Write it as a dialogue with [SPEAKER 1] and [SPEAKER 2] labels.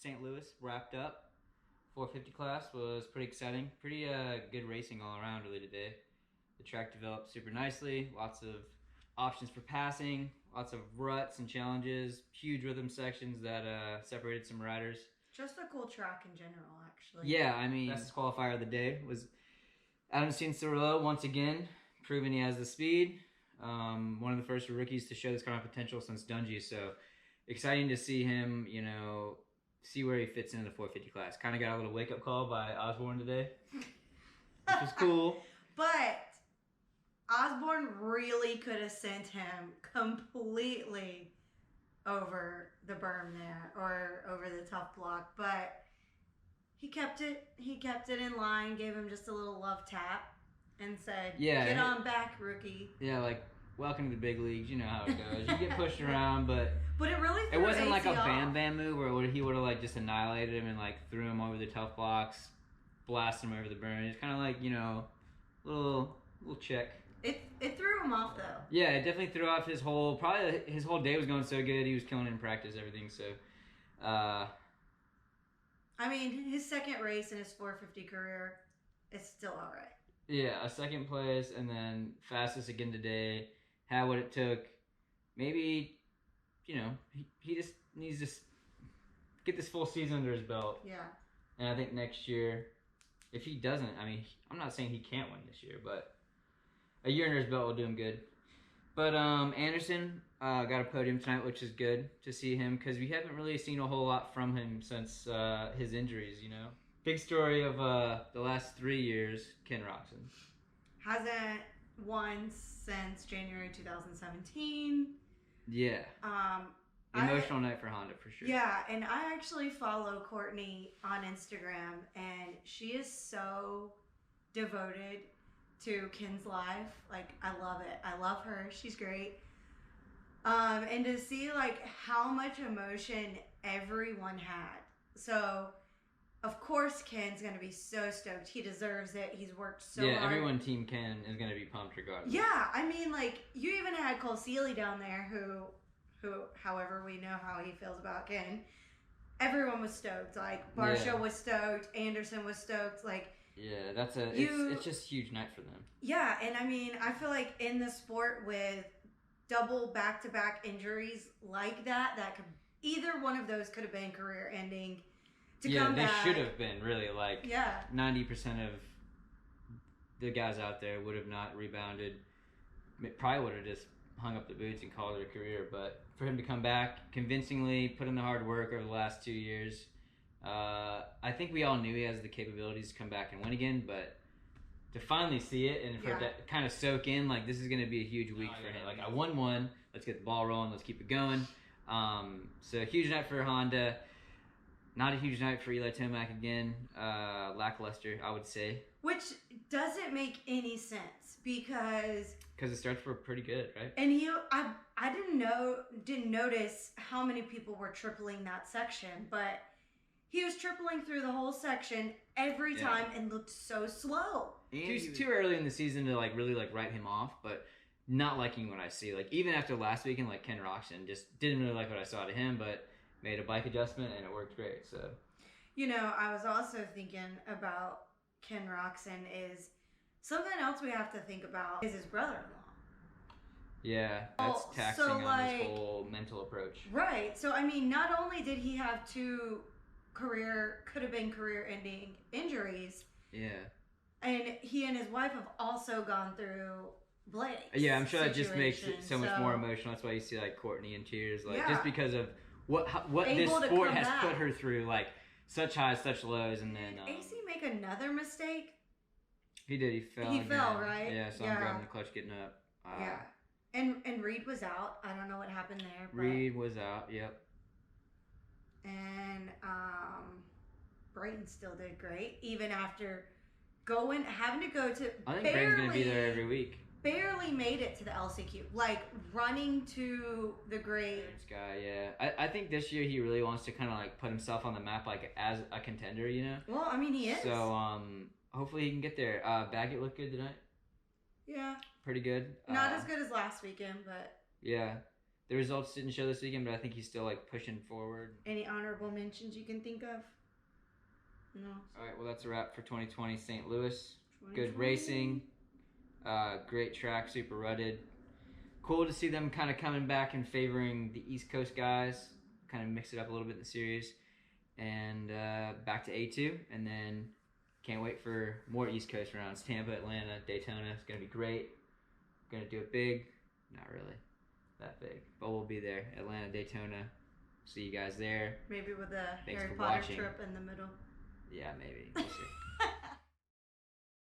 [SPEAKER 1] St. Louis wrapped up. 450 class was pretty exciting. Pretty good racing all around really today. The track developed super nicely. Lots of options for passing. Lots of ruts and challenges. Huge rhythm sections that separated some riders.
[SPEAKER 2] Just a cool track in general, actually.
[SPEAKER 1] Yeah, I mean, best qualifier of the day was Adam Cianciarulo once again, proving he has the speed. One of the first rookies to show this kind of potential since Dungey. So exciting to see him, see where he fits into the 450 class. Kind of got a little wake-up call by Osborne today, which was cool.
[SPEAKER 2] But Osborne really could have sent him completely over the berm there or over the tough block, but he kept it in line, gave him just a little love tap and said, get on back, rookie.
[SPEAKER 1] Yeah, like, welcome to the big leagues. You know how it goes. You get pushed around, but
[SPEAKER 2] it
[SPEAKER 1] wasn't like a Bam Bam move where he would have like just annihilated him and like threw him over the tough blocks, blasted him over the berm. It's kind of like, little check.
[SPEAKER 2] It threw him off though.
[SPEAKER 1] Yeah, it definitely threw off his whole day was going so good. He was killing it in practice, everything. So,
[SPEAKER 2] I mean, his second race in his 450 career is still all right.
[SPEAKER 1] Yeah, a second place and then fastest again today. Had what it took. Maybe, he just needs to get this full season under his belt.
[SPEAKER 2] Yeah.
[SPEAKER 1] And I think next year, if he doesn't, I mean, I'm not saying he can't win this year, but a year under his belt will do him good. But Anderson got a podium tonight, which is good to see him because we haven't really seen a whole lot from him since his injuries, Big story of the last 3 years, Ken Roczen.
[SPEAKER 2] Hasn't won since January 2017.
[SPEAKER 1] Yeah. Emotional night for Honda, for sure.
[SPEAKER 2] Yeah, and I actually follow Courtney on Instagram, and she is so devoted to Ken's life. Like, I love it. I love her. She's great. And to see, like, how much emotion everyone had. So, of course, Ken's going to be so stoked. He deserves it. He's worked so hard.
[SPEAKER 1] Yeah, everyone Team Ken is going to be pumped regardless.
[SPEAKER 2] Yeah, I mean, like, you even had Cole Seeley down there who, however we know how he feels about Ken, everyone was stoked. Like, Barsha was stoked. Anderson was stoked. Like,
[SPEAKER 1] yeah, it's just a huge night for them.
[SPEAKER 2] Yeah, and I mean, I feel like in the sport with double back-to-back injuries like that could, either one of those could have been career-ending.
[SPEAKER 1] Yeah, they should have been, really. Like, 90% of the guys out there would have not rebounded. Probably would have just hung up the boots and called it a career. But for him to come back convincingly, put in the hard work over the last 2 years, I think we all knew he has the capabilities to come back and win again. But to finally see it and for it to kind of soak in, like, this is going to be a huge week for him. Like, I won one. Let's get the ball rolling. Let's keep it going. So a huge night for Honda. Not a huge night for Eli Tomac again. Lackluster, I would say.
[SPEAKER 2] Which doesn't make any sense because
[SPEAKER 1] the starts were pretty good, right?
[SPEAKER 2] And I didn't notice how many people were tripling that section, but he was tripling through the whole section every time and looked so slow.
[SPEAKER 1] Too early in the season to really write him off, but not liking what I see. Like, even after last weekend, like Ken Roczen, just didn't really like what I saw to him, but made a bike adjustment and it worked great. So,
[SPEAKER 2] I was also thinking about Ken Roczen is something else we have to think about is his brother-in-law.
[SPEAKER 1] Yeah, that's taxing on his whole mental approach.
[SPEAKER 2] Right. So, I mean, not only did he have two could have been career-ending injuries.
[SPEAKER 1] Yeah.
[SPEAKER 2] And he and his wife have also gone through Blake's
[SPEAKER 1] Yeah, I'm sure that just makes it so much more emotional. That's why you see like Courtney in tears, just because of what this sport has put her through, like such highs, such lows, and then
[SPEAKER 2] did AC make another mistake?
[SPEAKER 1] He did. He fell.
[SPEAKER 2] He fell, right?
[SPEAKER 1] Yeah, so I'm grabbing the clutch, getting up.
[SPEAKER 2] Yeah, and Reed was out. I don't know what happened there. But...
[SPEAKER 1] Reed was out. Yep.
[SPEAKER 2] And Brayton still did great, even after having to go to.
[SPEAKER 1] I think Brayton's gonna be there every week.
[SPEAKER 2] Barely made it to the LCQ, like running to the grade.
[SPEAKER 1] Guy, yeah. I think this year he really wants to kind of like put himself on the map, like as a contender,
[SPEAKER 2] Well, I mean, he is.
[SPEAKER 1] So hopefully he can get there. Baggett looked good tonight.
[SPEAKER 2] Yeah.
[SPEAKER 1] Pretty good.
[SPEAKER 2] Not as good as last weekend, but.
[SPEAKER 1] Yeah. The results didn't show this weekend, but I think he's still like pushing forward.
[SPEAKER 2] Any honorable mentions you can think of? No.
[SPEAKER 1] All right, well that's a wrap for 2020 St. Louis. Good racing, great track, super rutted. Cool to see them kind of coming back and favoring the East Coast guys. Kind of mix it up a little bit in the series, and back to A2, and then can't wait for more East Coast rounds. Tampa, Atlanta, Daytona. It's gonna be great. Gonna do it big. Not really that big, but we'll be there. Atlanta, Daytona. See you guys there.
[SPEAKER 2] Maybe with a
[SPEAKER 1] Thanks
[SPEAKER 2] Harry
[SPEAKER 1] for
[SPEAKER 2] Potter
[SPEAKER 1] watching.
[SPEAKER 2] trip in the middle.
[SPEAKER 1] Yeah, maybe. We'll see.